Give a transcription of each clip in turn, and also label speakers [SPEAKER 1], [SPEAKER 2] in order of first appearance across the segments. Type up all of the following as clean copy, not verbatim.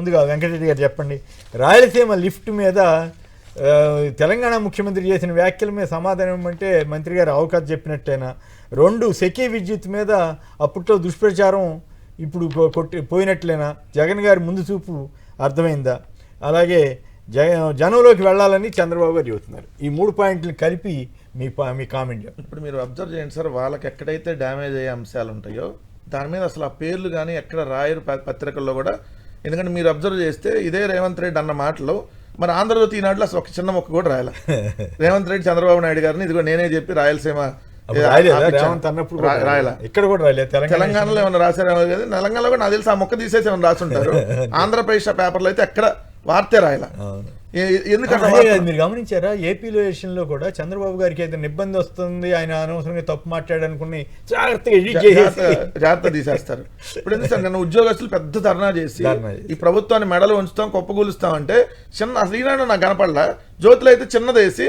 [SPEAKER 1] ముందుగా వెంకటరెడ్డి గారు చెప్పండి. రాయలసీమ లిఫ్ట్ మీద తెలంగాణ ముఖ్యమంత్రి చేసిన వ్యాఖ్యల మీద సమాధానం ఇవ్వమంటే మంత్రి గారు అవకాశం చెప్పినట్టేనా? 2 సెకీ విద్యుత్ మీద అప్పట్లో దుష్ప్రచారం ఇప్పుడు పోయినట్లేనా? జగన్ గారి ముందు చూపు అర్థమైందా? అలాగే జనంలోకి వెళ్ళాలని చంద్రబాబు గారు చెబుతున్నారు. ఈ 3 పాయింట్లు కలిపి మీ కామెంట్.
[SPEAKER 2] ఇప్పుడు మీరు అబ్జర్వ్ చేయండి సార్, వాళ్ళకి ఎక్కడైతే డ్యామేజ్ అయ్యే అంశాలు ఉంటాయో దాని మీద అసలు ఆ పేర్లు కానీ ఎక్కడ రాయరు పత్రికల్లో కూడా. ఎందుకంటే మీరు అబ్జర్వ్ చేస్తే ఇదే రేవంత్ రెడ్డి అన్న మాటలు మరి ఆంధ్రజ్యోతి ఈనాడులో అసలు ఒక చిన్న మొక్క కూడా రాయాల. రేవంత్ రెడ్డి చంద్రబాబు నాయుడు గారిని ఇదిగో నేనే చెప్పి రాయలసీమ రాయల, ఇక్కడ కూడా రాయలేదు. తెలంగాణలో ఏమైనా రాశారేమో కదా, తెలంగాణలో కూడా నాకు తెలిసి ఆ మొక్క తీసేసి ఏమైనా రాసుంటారు. ఆంధ్రప్రదేశ్ పేపర్లో అయితే ఎక్కడ వార్తే రాయల.
[SPEAKER 1] ఎందుకంటే మీరు గమనించారా, ఏపీలో ఎలక్షన్లో కూడా చంద్రబాబు గారికి అయితే ఇబ్బంది వస్తుంది, ఆయన అనవసరంగా తప్పు మాట్లాడనుకుని
[SPEAKER 2] జాగ్రత్త తీసేస్తారు. ఇప్పుడు ఎందుకు సార్ నన్ను ఉద్యోగస్తులు పెద్ద ధర్నా చేసి ఈ ప్రభుత్వాన్ని మెడలు ఉంచుతాం కుప్పగూలుస్తాం అంటే చిన్న అసలు ఈనాడు నాకు కనపడలా. జ్యోతిలో అయితే చిన్నదేసి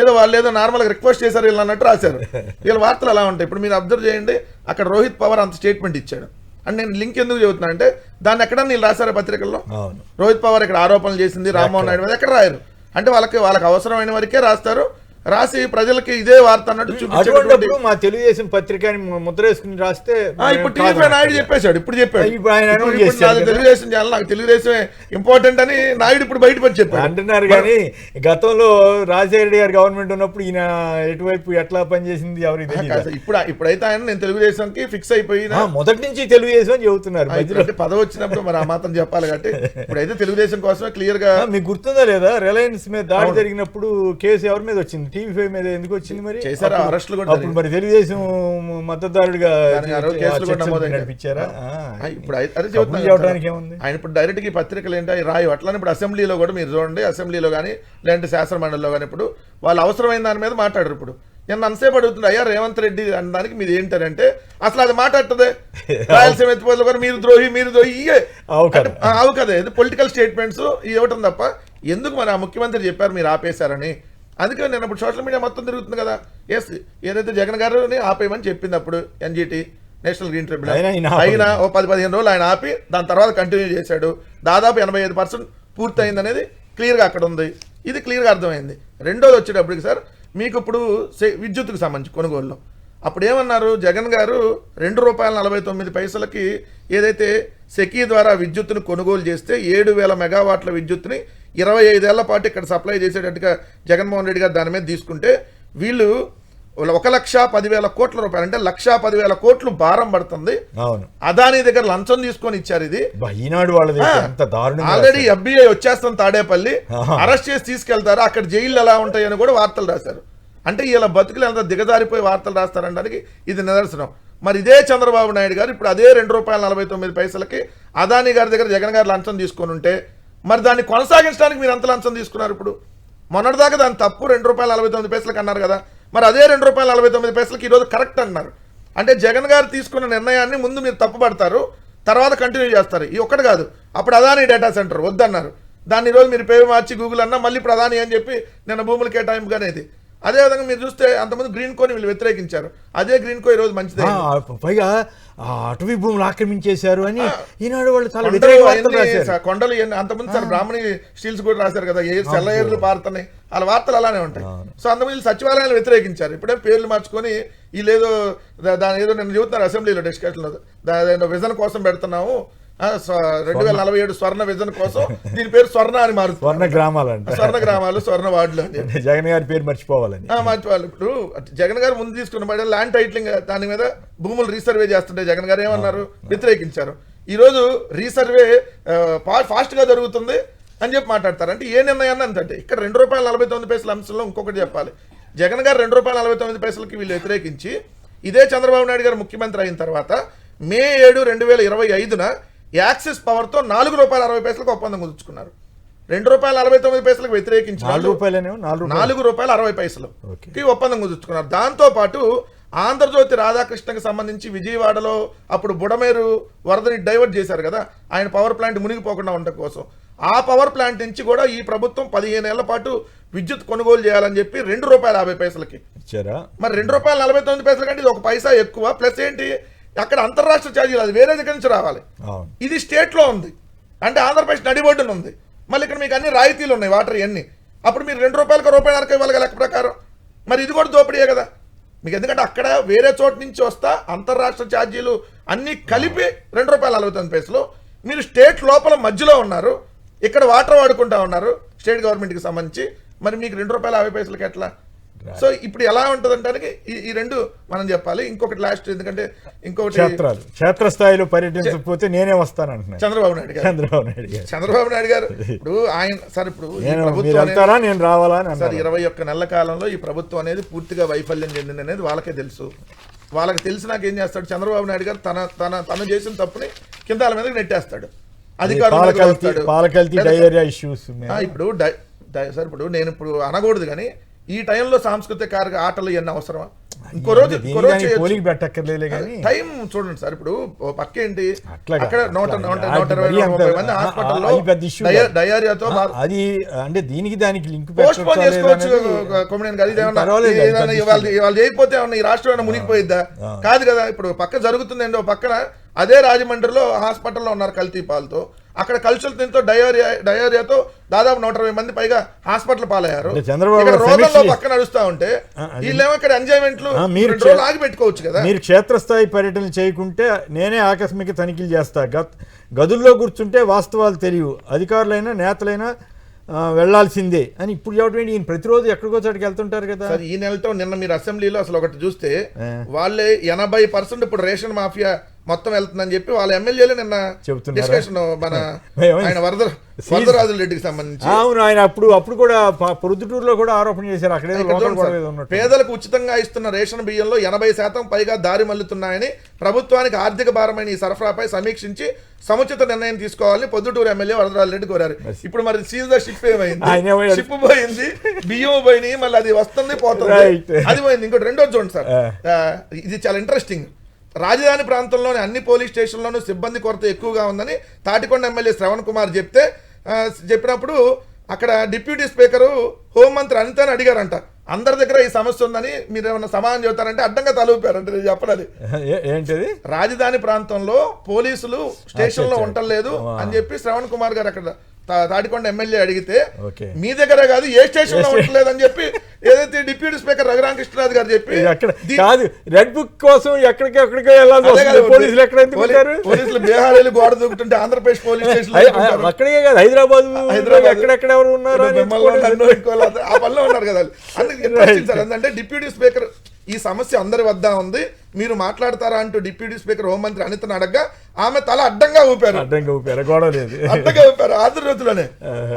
[SPEAKER 2] ఏదో వాళ్ళు ఏదో నార్మల్గా రిక్వెస్ట్ చేశారు వీళ్ళు అన్నట్టు రాశారు. వీళ్ళ వార్తలు అలా ఉంటాయి. ఇప్పుడు మీరు అబ్జర్వ్ చేయండి, అక్కడ రోహిత్ పవార్ అంత స్టేట్మెంట్ ఇచ్చాడు. అండ్ నేను లింక్ ఎందుకు చెబుతున్నా అంటే దాన్ని ఎక్కడ వీళ్ళు రాశారు పత్రికల్లో. రోహిత్ పవార్ ఇక్కడ ఆరోపణలు చేసింది రామ్మోహన్ నాయుడు మీద ఎక్కడ రాయరు. అంటే వాళ్ళకి అవసరమైన వరకే రాస్తారు, రాసి ప్రజలకి ఇదే వార్త అన్నట్టు చూపించారు.
[SPEAKER 1] మా తెలుగుదేశం పత్రికని ముద్ర వేసుకుని రాస్తే
[SPEAKER 2] ఇప్పుడు టీవీ నాయుడు చెప్పేశాడు. ఇప్పుడు చెప్పాడు తెలుగుదేశం ఛానల్ నాకు తెలుగుదేశమే ఇంపార్టెంట్ అని నాయుడు ఇప్పుడు బయటకు వచ్చి చెప్పాడు
[SPEAKER 1] అంటున్నారు. కానీ గతంలో రాజశేఖర రెడ్డి గారి గవర్నమెంట్ ఉన్నప్పుడు ఈయన ఎటువైపు ఎట్లా పనిచేసింది ఎవరికి తెలియదు.
[SPEAKER 2] ఇప్పుడైతే ఆయన నేను తెలుగుదేశంకి ఫిక్స్ అయిపోయినా
[SPEAKER 1] మొదటి నుంచి తెలుగుదేశం అని చెబుతున్నారు.
[SPEAKER 2] పదవి వచ్చినప్పుడు మరి ఆ మాత్రం చెప్పాలి కాబట్టి ఇప్పుడైతే తెలుగుదేశం కోసమే క్లియర్ గా.
[SPEAKER 1] మీకు గుర్తుందా లేదా, రిలయన్స్ మీద దాడి జరిగినప్పుడు కేసు ఎవరి మీద వచ్చింది? టీవీ5 మీద ఎందుకు వచ్చింది? మరి
[SPEAKER 2] చేశారా అరెస్టులు కూడా?
[SPEAKER 1] అప్పుడు మరి తెలుగుదేశం మద్దతుదారుడుగా నడిపించారా?
[SPEAKER 2] ఇప్పుడు అదే చెబుతానికి ఏముంది, ఆయన ఇప్పుడు డైరెక్ట్ గా పత్రికలు ఏంటి రాయు. అట్లానే ఇప్పుడు అసెంబ్లీలో కూడా మీరు చూడండి, అసెంబ్లీలో కానీ లేదంటే శాసన మండలిలో కానీ ఇప్పుడు వాళ్ళు అవసరమైన దాని మీద మాట్లాడరు. ఇప్పుడు నేను అంతసేపు అడుగుతుంది, అయ్యా రేవంత్ రెడ్డి అనడానికి మీరు ఏంటారంటే అసలు అది మాట్లాడుతుంది రాయలసీమ ఎత్తిపోతలు కూడా మీరు ద్రోహి ఇవే అవు కదా, ఇది పొలిటికల్ స్టేట్మెంట్స్ ఇవ్వటం తప్ప ఎందుకు మరి ఆ ముఖ్యమంత్రి చెప్పారు మీరు ఆపేశారని. అందుకని నేను ఇప్పుడు సోషల్ మీడియా మొత్తం తిరుగుతుంది కదా. ఎస్, ఏదైతే జగన్ గారిని ఆపేయమని చెప్పింది అప్పుడు ఎన్జిటి నేషనల్ గ్రీన్ ట్రిబ్యునల్ అయినా ఓ 10-15 రోజులు ఆయన ఆపి దాని తర్వాత కంటిన్యూ చేశాడు. దాదాపు 85% పూర్తయింది అనేది క్లియర్గా అక్కడ ఉంది. ఇది క్లియర్గా అర్థమైంది. రెండోది వచ్చేటప్పటికి సార్ మీకు ఇప్పుడు విద్యుత్తుకు సంబంధించి కొనుగోలులో అప్పుడు ఏమన్నారు జగన్ గారు ₹2.49 ఏదైతే సెకీ ద్వారా విద్యుత్తును కొనుగోలు చేస్తే 7,000 మెగావాట్ల విద్యుత్తుని 25 ఏళ్ల పాటు ఇక్కడ సప్లై చేసేటట్టుగా జగన్మోహన్ రెడ్డి గారు దాని మీద తీసుకుంటే వీళ్ళు 1,10,000 కోట్ల రూపాయలు అంటే 1,10,000 కోట్లు భారం పడుతుంది. అదానీ దగ్గర లంచం తీసుకొని ఇచ్చారు. ఇది ఆల్రెడీ FBI వచ్చేస్తాం తాడేపల్లి అరెస్ట్ చేసి తీసుకెళ్తారు, అక్కడ జైళ్ళు ఎలా ఉంటాయని కూడా వార్తలు రాశారు. అంటే ఇలా బతుకులు ఎంత దిగజారిపోయి వార్తలు రాస్తారనడానికి ఇది నిదర్శనం. మరి ఇదే చంద్రబాబు నాయుడు గారు ఇప్పుడు అదే ₹2.49 అదానీ గారి దగ్గర జగన్ గారు లంచం తీసుకొని ఉంటే మరి దాన్ని కొనసాగించడానికి మీరు ఎంత లంచం తీసుకున్నారు? ఇప్పుడు మొన్నటిదాకా దాని తప్పు ₹2.49 అన్నారు కదా, మరి అదే ₹2.49 ఈరోజు కరెక్ట్ అన్నారు. అంటే జగన్ గారు తీసుకున్న నిర్ణయాన్ని ముందు మీరు తప్పు పడతారు, తర్వాత కంటిన్యూ చేస్తారు. ఈ ఒక్కటి కాదు, అప్పుడు అదానీ డేటా సెంటర్ వద్దన్నారు, దాన్ని ఈరోజు మీరు పేరు మార్చి గూగుల్ అన్నా మళ్ళీ ప్రధాని అని చెప్పి నిన్న భూములు కేటాయింపు అనేది. అదేవిధంగా మీరు చూస్తే అంతమంది గ్రీన్ కోని వీళ్ళు వ్యతిరేకించారు, అదే గ్రీన్ కో ఈరోజు మంచిదే.
[SPEAKER 1] పైగా అటవీ భూములు ఆక్రమించేశారు అని ఈనాడు వాళ్ళు చాలా
[SPEAKER 2] కొండలు అంతమంది సార్ బ్రాహ్మణి స్టీల్స్ కూడా రాశారు కదా, సెల్లయేర్లు పారుతున్నాయి, వాళ్ళ వార్తలు అలానే ఉంటాయి. సో అంతమంది సచివాలయాలు వ్యతిరేకించారు. ఇప్పుడే పేర్లు మార్చుకొని వీళ్ళేదో దాని ఏదో నేను చెబుతున్నారు అసెంబ్లీలో డిస్కషన్లో దాని విజన్ కోసం పెడుతున్నాము 2047 స్వర్ణ విజన్ కోసం, దీని పేరు స్వర్ణ అని మారుతుంది. స్వర్ణ గ్రామాలు స్వర్ణ వార్డులు అని
[SPEAKER 1] జగన్ గారి పేరు మర్చిపోవాలి.
[SPEAKER 2] ఇప్పుడు జగన్ గారు ముందు తీసుకున్న ల్యాండ్ టైటిలింగ్ దాని మీద భూములు రీసర్వే చేస్తుంటే జగన్ గారు ఏమన్నారు, వ్యతిరేకించారు. ఈరోజు రీసర్వే ఫాస్ట్ గా జరుగుతుంది అని చెప్పి మాట్లాడతారు. అంటే ఏ నిర్ణయాన్ని అంతే. ఇక్కడ ₹2.49 అంశంలో ఇంకొకటి చెప్పాలి, జగన్ గారు ₹2.49 వీళ్ళు వ్యతిరేకించి ఇదే చంద్రబాబు నాయుడు గారు ముఖ్యమంత్రి అయిన తర్వాత మే 7, 2025 యాక్సిస్ పవర్ తో ₹4.60 ఒప్పందం కుదుర్చుకున్నారు. ₹2.49 వ్యతిరేకించి ₹4.60 ఒప్పందం కుదుర్చుకున్నారు. దాంతో పాటు ఆంధ్రజ్యోతి రాధాకృష్ణకి సంబంధించి విజయవాడలో అప్పుడు బుడమేరు వరదని డైవర్ట్ చేశారు కదా, ఆయన పవర్ ప్లాంట్ మునిగిపోకుండా ఉండటం కోసం ఆ పవర్ ప్లాంట్ నుంచి కూడా ఈ ప్రభుత్వం 15 ఏళ్ల పాటు విద్యుత్ కొనుగోలు చేయాలని చెప్పి ₹2.50
[SPEAKER 1] ఇచ్చారా.
[SPEAKER 2] మరి ₹2.49 కంటే ఇది ఒక పైసా ఎక్కువ. ప్లస్ ఏంటి, అక్కడ అంతర్రాష్ట్ర ఛార్జీలు అది వేరే దగ్గర నుంచి రావాలి, ఇది స్టేట్ లో ఉంది. అంటే ఆంధ్రప్రదేశ్ నడిబొడ్డున ఉంది. మళ్ళీ ఇక్కడ మీకు అన్ని రాయితీలు ఉన్నాయి వాటర్ ఇవన్నీ. అప్పుడు మీరు ₹2 రూపాయన్నరకు ఇవ్వాలి లెక్క ప్రకారం. మరి ఇది కూడా దోపిడీయే కదా మీకు. ఎందుకంటే అక్కడ వేరే చోట నుంచి వస్తా అంతర్రాష్ట్ర ఛార్జీలు అన్నీ కలిపి ₹2.40 మీరు స్టేట్ లోపల మధ్యలో ఉన్నారు, ఇక్కడ వాటర్ వాడుకుంటా ఉన్నారు స్టేట్ గవర్నమెంట్కి సంబంధించి. మరి మీకు ₹2.50 ఎట్లా? సో ఇప్పుడు ఎలా ఉంటుంది అంటే ఈ రెండు మనం చెప్పాలి. ఇంకొకటి లాస్ట్, ఎందుకంటే ఇంకొకటి
[SPEAKER 1] క్షేత్రస్థాయిలో పర్యటించకపోతే నేనే వస్తాను అంటున్నాను
[SPEAKER 2] చంద్రబాబు నాయుడు గారు. ఇప్పుడు ఆయన సార్ ఇప్పుడు
[SPEAKER 1] నేను రావాలా
[SPEAKER 2] సార్ 21 నెలల కాలంలో ఈ ప్రభుత్వం అనేది పూర్తిగా వైఫల్యం చెందింది అనేది వాళ్ళకే తెలుసు. వాళ్ళకి తెలిసినాక ఏం చేస్తాడు చంద్రబాబు నాయుడు గారు? తను చేసిన తప్పుని కిందాల మీదకి నెట్టేస్తాడు. అధికారులు ఇప్పుడు సార్ ఇప్పుడు నేను ఇప్పుడు అనకూడదు కానీ ఈ టైంలో సాంస్కృతిక ఆటలు ఇవన్నీ అవసరమా? ఇంకో రోజు టైం చూడండి సార్. ఇప్పుడు పక్క ఏంటి అక్కడ 120 మంది హాస్పిటల్లో డయేరియాతో
[SPEAKER 1] అది అంటే దీనికి దానికి లింక్
[SPEAKER 2] పోస్ట్పోన్ చేసుకోవచ్చు. కొమ్మినేని గారు ఇవాళ చేయకపోతే ఈ రాష్ట్రం ఏమైనా మునిగిపోయిద్దా? కాదు కదా. ఇప్పుడు పక్క జరుగుతుందండి. పక్కన అదే రాజమండ్రిలో హాస్పిటల్లో ఉన్నారు కల్తీ పాలతో. అక్కడ కలుషితంతో డయేరియాతో దాదాపు 120 మంది పైగా హాస్పిటల్ పాలయ్యారు. రోగంలో పక్క నడుస్తా ఉంటే వీళ్ళేమో ఇక్కడ ఎంజాయ్మెంట్లు ఆగి పెట్టుకోవచ్చు కదా.
[SPEAKER 1] మీరు క్షేత్రస్థాయి పర్యటనలు చేయకుంటే నేనే ఆకస్మిక తనిఖీలు చేస్తా. గదుల్లో కూర్చుంటే వాస్తవాలు తెలియవు, అధికారులైనా నేతలైనా వెళ్లాల్సిందే అని ఇప్పుడు చెప్పడం. ఈయన ప్రతిరోజు ఎక్కడికో చోటుకి వెళ్తుంటారు కదా.
[SPEAKER 2] ఈ నెలతో నిన్న మీరు అసెంబ్లీలో అసలు ఒకటి చూస్తే వాళ్ళే 80% ఇప్పుడు రేషన్ మాఫియా మొత్తం వెళ్తుందని చెప్పి వాళ్ళ ఎమ్మెల్యేలు నిన్న డిస్కషన్ మన ఆయన వరదరాజుల రెడ్డికి సంబంధించి.
[SPEAKER 1] అవును, ఆయన అప్పుడు కూడా ప్రొద్దుటూరులో కూడా ఆరోపణ చేశారు. అక్కడే
[SPEAKER 2] పేదలకు ఉచితంగా ఇస్తున్న రేషన్ బియ్యంలో 80% పైగా దారి మళ్లుతున్నాయని, ప్రభుత్వానికి ఆర్థిక భారమైన ఈ సరఫరాపై సమీక్షించి సముచిత నిర్ణయం తీసుకోవాలని పొద్దుటూరు ఎమ్మెల్యే వరదరాజుల రెడ్డి కోరారు. ఇప్పుడు మరి సీజ్ ద షిప్ ఏమైంది? షిప్ పోయింది, బియ్యం పోయినాయి, మళ్ళీ అది వస్తుంది పోతుంది, అది పోయింది. ఇంకోటి రెండోది చూడండి సార్, ఇది చాలా ఇంట్రెస్టింగ్. రాజధాని ప్రాంతంలోని అన్ని పోలీస్ స్టేషన్లోనూ సిబ్బంది కొరత ఎక్కువగా ఉందని తాటికొండ ఎమ్మెల్యే శ్రవణ్ కుమార్ చెప్పినప్పుడు అక్కడ డిప్యూటీ స్పీకరు హోంమంత్రి అనితని అడిగారంట, అందరి దగ్గర ఈ సమస్య ఉందని మీరు ఏమన్నా సమాధానం చెబుతారంటే అడ్డంగా తలూపారంటే. నేను చెప్పలేదు
[SPEAKER 1] ఏంటది,
[SPEAKER 2] రాజధాని ప్రాంతంలో పోలీసులు స్టేషన్లో ఉండలేదు అని చెప్పి శ్రవణ్ కుమార్ గారు అక్కడ తాటికొండ ఎమ్మెల్యే అడిగితే, మీ దగ్గర కాదు ఏ స్టేషన్ లో ఉండలేదని చెప్పి ఏదైతే డిప్యూటీ స్పీకర్ రఘురామకృష్ణరాజు గారు చెప్పి,
[SPEAKER 1] రెడ్ బుక్ కోసం ఎక్కడికి
[SPEAKER 2] పోలీసులు బీహార్ గోడ దూకుతుంటే ఆంధ్రప్రదేశ్ పోలీస్ స్టేషన్
[SPEAKER 1] అక్కడికే కాదు హైదరాబాద్ ఎక్కడెక్కడ ఎవరు ఉన్నారు
[SPEAKER 2] ఆ పనిలో ఉన్నారు కదా. అందుకే ఇంట్రెస్టింగ్ సార్. ఎందుకంటే డిప్యూటీ స్పీకర్ ఈ సమస్య అందరి వద్ద ఉంది, మీరు మాట్లాడతారా అంటూ డిప్యూటీ స్పీకర్ హోంమంత్రి అనితను అడగ్గా ఆమె తల అడ్డంగా ఊపారు. అడ్డంగా ఊపారు ఆంధ్రజ్యోతిలోనే.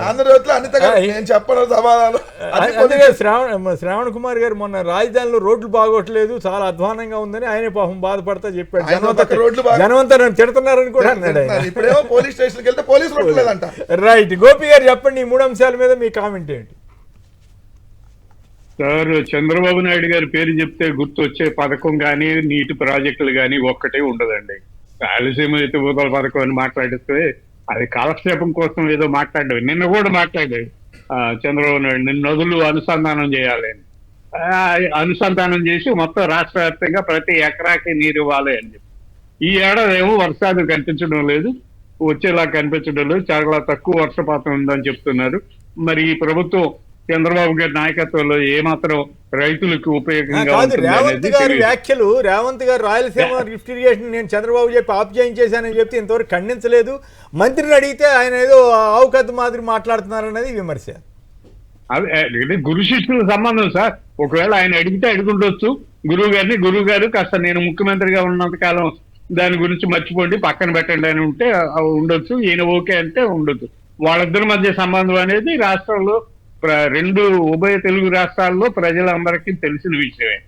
[SPEAKER 2] ఆంధ్రజ్యోతిలో అనిత నేను చెప్పను సమాధానం.
[SPEAKER 1] శ్రావణ్ కుమార్ గారు మొన్న రాజధానిలో రోడ్లు బాగోట్లేదు, చాలా అధ్వానంగా ఉందని ఆయన పాపం బాధపడతా చెప్పాడు. జనమంతా నన్ను తిడుతున్నారని కూడా అన్నాడు.
[SPEAKER 2] ఇప్పుడేమో పోలీస్ స్టేషన్కి వెళ్తే పోలీసులు ఉండలేదంట.
[SPEAKER 1] రైట్, గోపి గారు చెప్పండి, ఈ 3 అంశాల మీద మీ కామెంట్ ఏంటి?
[SPEAKER 3] సార్, చంద్రబాబు నాయుడు గారి పేరు చెప్తే గుర్తొచ్చే పథకం కానీ నీటి ప్రాజెక్టులు కానీ ఒక్కటే ఉండదండి. రాయలసీమ ఎత్తిపోతల పథకం అని మాట్లాడితే అది కాలక్షేపం కోసం ఏదో మాట్లాడాడు. నిన్న కూడా మాట్లాడాడు చంద్రబాబు నాయుడు, నిన్న నదులు అనుసంధానం చేయాలి అని. అనుసంధానం చేసి మొత్తం రాష్ట్ర వ్యాప్తంగా ప్రతి ఎకరాకి నీరు ఇవ్వాలి అని చెప్పి. ఈ ఏడాది ఏమో వర్షాలు కనిపించడం లేదు, వచ్చేలా కనిపించడం లేదు, చాలా తక్కువ వర్షపాతం ఉందని చెప్తున్నారు. మరి ఈ ప్రభుత్వం చంద్రబాబు గారి నాయకత్వంలో ఏమాత్రం రైతులకు ఉపయోగంగా
[SPEAKER 1] రేవంత్ గారి వ్యాఖ్యలు, రేవంత్ గారు రాయలసీమ లిఫ్ట్ ఇరిగేషన్ నేను చంద్రబాబు చెప్పి ఆప్ చేయించేశానని చెప్తే ఇంతవరకు ఖండించలేదు. మంత్రిని అడిగితే ఆయన ఏదో ఆవుకద్దు మాదిరి మాట్లాడుతున్నారనేది విమర్శ.
[SPEAKER 3] అదే గురు శిష్యుల సంబంధం సార్. ఒకవేళ ఆయన అడిగితే అడుగుండొచ్చు గురువు గారు కాస్త నేను ముఖ్యమంత్రిగా ఉన్నంత కాలం దాని గురించి మర్చిపోండి, పక్కన పెట్టండి అని ఉంటే ఉండొచ్చు. ఈయన ఓకే అంటే ఉండొచ్చు. వాళ్ళిద్దరి మధ్య సంబంధం అనేది రాష్ట్రంలో 2 ఉభయ తెలుగు రాష్ట్రాల్లో ప్రజలందరికీ తెలిసిన విషయమే.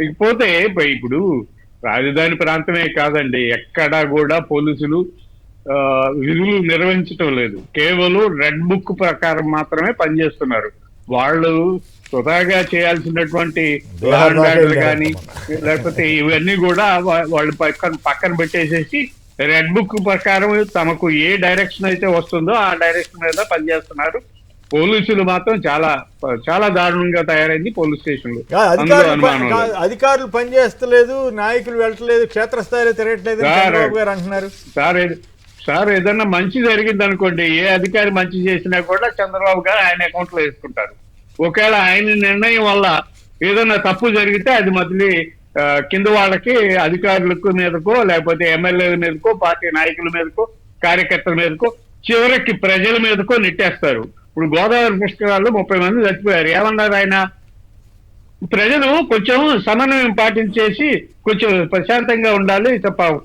[SPEAKER 3] ఇకపోతే ఇప్పుడు రాజధాని ప్రాంతమే కాదండి, ఎక్కడా కూడా పోలీసులు విధులు నిర్వహించడం లేదు. కేవలం రెడ్ బుక్ ప్రకారం మాత్రమే పనిచేస్తున్నారు. వాళ్ళు స్వతహాగా చేయాల్సినటువంటి కానీ లేకపోతే ఇవన్నీ కూడా వాళ్ళు పక్కన పెట్టేసేసి రెడ్ బుక్ ప్రకారం తమకు ఏ డైరెక్షన్ అయితే వస్తుందో ఆ డైరెక్షన్ మీద పనిచేస్తున్నారు. పోలీసులు మాత్రం చాలా చాలా దారుణంగా తయారైంది పోలీస్ స్టేషన్లు.
[SPEAKER 1] అధికారులు పనిచేస్తలేదు, నాయకులు వెళ్ళట్లేదు, క్షేత్రస్థాయిలో తిరగట్లేదు అంటున్నారు
[SPEAKER 3] సార్. సార్ ఏదన్నా మంచి జరిగింది అనుకోండి, ఏ అధికారి మంచి చేసినా కూడా చంద్రబాబు గారు ఆయన అకౌంట్ లో వేసుకుంటారు. ఒకవేళ ఆయన నిర్ణయం వల్ల ఏదన్నా తప్పు జరిగితే అది మళ్ళీ కింద వాళ్ళకి అధికారులకు మీదకో లేకపోతే ఎమ్మెల్యేల మీదకో పార్టీ నాయకుల మీదకో కార్యకర్తల మీదకో చివరికి ప్రజల మీదకో నెట్టేస్తారు. ఇప్పుడు గోదావరి పుష్కరాల్లో 30 మంది చచ్చిపోయారు. ఏమన్నారు ఆయన? ప్రజలు కొంచెం సమన్వయం పాటించేసి కొంచెం ప్రశాంతంగా ఉండాలి,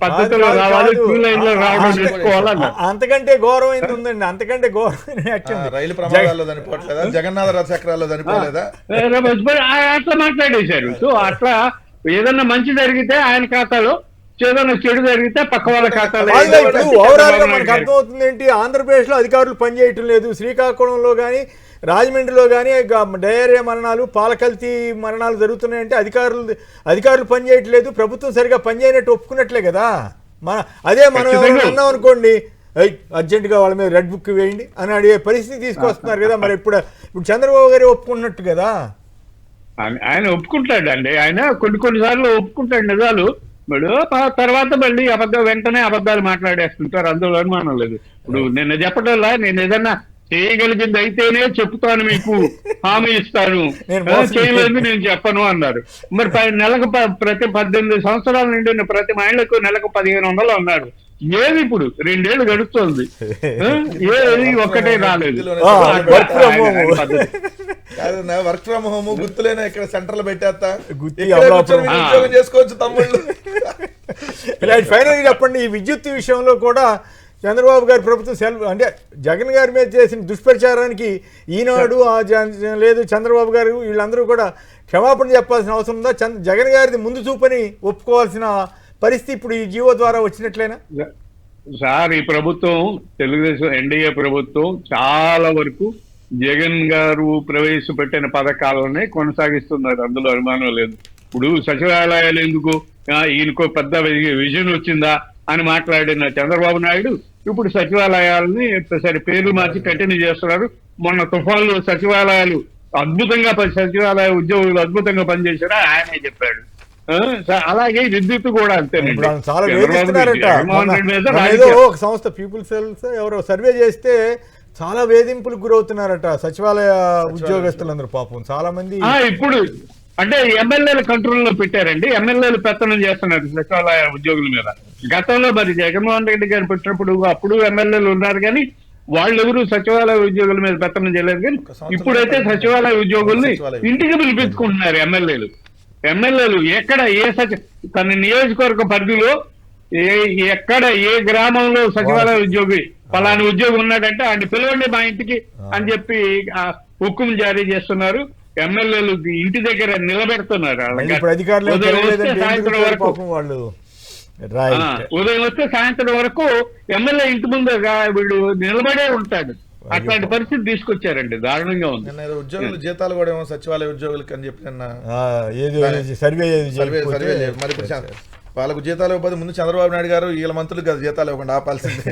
[SPEAKER 3] పద్ధతిలో రావాలి, క్యూ లైన్ లో రావడం నేర్చుకోవాలన్నారు.
[SPEAKER 1] అంతకంటే గౌరవం ఏంది ఉందండి? అంతకంటే గౌరవం
[SPEAKER 2] రైలు ప్రమాదాల్లో చనిపోవట్లేదా? జగన్నాథ రథ చక్రాల్లో చనిపోలేదా?
[SPEAKER 3] అట్లా మాట్లాడేశారు. సో అట్లా ఏదన్నా మంచి జరిగితే ఆయన ఖాతాలో, ఏదైనా చెడు జరిగితే పక్క వాళ్ళ ఖాతాలో.
[SPEAKER 1] ఓవరాల్ గా మనకు అర్థమవుతుంది ఏంటి, ఆంధ్రప్రదేశ్ లో అధికారులు పనిచేయటం లేదు. శ్రీకాకుళంలో కానీ రాజమండ్రిలో కానీ డయేరియా మరణాలు, పాలకల్తీ మరణాలు జరుగుతున్నాయంటే అధికారులు పనిచేయట్లేదు, ప్రభుత్వం సరిగా పనిచేయనట్టు ఒప్పుకున్నట్లే కదా. అదే మనం అన్నాం అనుకోండి, అర్జెంటుగా వాళ్ళ మీద రెడ్ బుక్ వేయండి అని అడిగే పరిస్థితి తీసుకొస్తున్నారు కదా. మరి ఇప్పుడు చంద్రబాబు గారు ఒప్పుకున్నట్టు కదా.
[SPEAKER 3] ఆయన ఒప్పుకుంటాడు అండి, ఆయన కొన్నిసార్లు ఒప్పుకుంటాడు నిజాలు, తర్వాత మళ్ళీ వెంటనే అబద్ధాలు మాట్లాడేస్తుంటారు, అందులో అనుమానం లేదు. ఇప్పుడు నిన్న చెప్పడంలా నేను ఏదన్నా చేయగలిగింది అయితేనే చెప్తాను, మీకు హామీ ఇస్తాను, చేయలేదు నేను చెప్పను అన్నారు. మరి నెలకు ప్రతి 18 సంవత్సరాల నుండి ప్రతి మహిళకు నెలకు 1500 అన్నారు. ఏది ఇప్పుడు 2 ఏళ్ళు గడుస్తుంది, ఏది ఒక్కటే రాలేదు.
[SPEAKER 2] వర్క్ ఫ్రమ్ హోమ్ గుర్తులేనా ఇక్కడ సెంటర్లు పెట్టేస్తా ఉద్యోగం చేసుకోవచ్చు తమ్ముళ్ళు.
[SPEAKER 1] ఫైనల్ చెప్పండి, ఈ విద్యుత్ విషయంలో కూడా చంద్రబాబు గారి ప్రభుత్వం అంటే జగన్ గారి మీద చేసిన దుష్ప్రచారానికి ఈనాడు లేదు చంద్రబాబు గారు వీళ్ళందరూ కూడా క్షమాపణ చెప్పాల్సిన అవసరం ఉందా? జగన్ గారిది ముందు చూపని ఒప్పుకోవాల్సిన పరిస్థితి ఇప్పుడు ఈ జీవో ద్వారా వచ్చినట్లేనా?
[SPEAKER 3] సార్, ఈ ప్రభుత్వం తెలుగుదేశం ఎన్డీఏ ప్రభుత్వం చాలా వరకు జగన్ గారు ప్రవేశపెట్టిన పథకాలనే కొనసాగిస్తున్నారు, అందులో అనుమానం లేదు. ఇప్పుడు సచివాలయాలు ఎందుకు, ఈయనకో పెద్ద విజన్ వచ్చిందా అని మాట్లాడిన చంద్రబాబు నాయుడు ఇప్పుడు సచివాలయాలని పేర్లు మార్చి కంటిన్యూ చేస్తున్నారు. మొన్న తుఫాన్లు సచివాలయాలు సచివాలయ ఉద్యోగులు అద్భుతంగా పనిచేశారా ఆయనే చెప్పాడు. అలాగే విద్యుత్ కూడా అంతేనండి.
[SPEAKER 1] ఒక సంస్థ పీపుల్స్ ఎవరో సర్వే చేస్తే చాలా వేధింపులకు గురవుతున్నారట సచివాలయ ఉద్యోగస్తులందరూ. పాపం చాలా మంది
[SPEAKER 3] ఇప్పుడు అంటే ఎమ్మెల్యేల కంట్రోల్లో పెట్టారండి, ఎమ్మెల్యేలు పెత్తనం చేస్తున్నారు సచివాలయ ఉద్యోగుల మీద. గతంలో మరి జగన్మోహన్ రెడ్డి గారు పెట్టినప్పుడు అప్పుడు ఎమ్మెల్యేలు ఉన్నారు, కానీ వాళ్ళెవరూ సచివాలయ ఉద్యోగుల మీద పెత్తనం చేయలేదు. కానీ ఇప్పుడైతే సచివాలయ ఉద్యోగుల్ని ఇంటికి పిలిపించుకుంటున్నారు ఎమ్మెల్యేలు. ఎక్కడ తన నియోజకవర్గ పరిధిలో ఎక్కడ ఏ గ్రామంలో సచివాలయ ఉద్యోగి పలానా ఉద్యోగి ఉన్నాడంటే ఆయన పిలవండి మా ఇంటికి అని చెప్పి హుకుం జారీ చేస్తున్నారు. ఎమ్మెల్యేలు ఇంటి దగ్గర నిలబెడుతున్నారు. ఉదయం వస్తే సాయంత్రం వరకు ఎమ్మెల్యే ఇంటి ముందు వీళ్ళు నిలబడే ఉంటాడు. అట్లాంటి పరిస్థితి తీసుకొచ్చారండి, దారుణంగా ఉంది.
[SPEAKER 2] ఉద్యోగులు జీతాలు కూడా ఏమో సచివాలయ ఉద్యోగులకి అని చెప్పి
[SPEAKER 1] సర్వే
[SPEAKER 2] మరి వాళ్ళకు జీతాలు ఇవ్వకపోతే ముందు చంద్రబాబు నాయుడు గారు వీళ్ళ మంత్రులకు జీతాలు ఇవ్వకుండా ఆపాల్సిందే.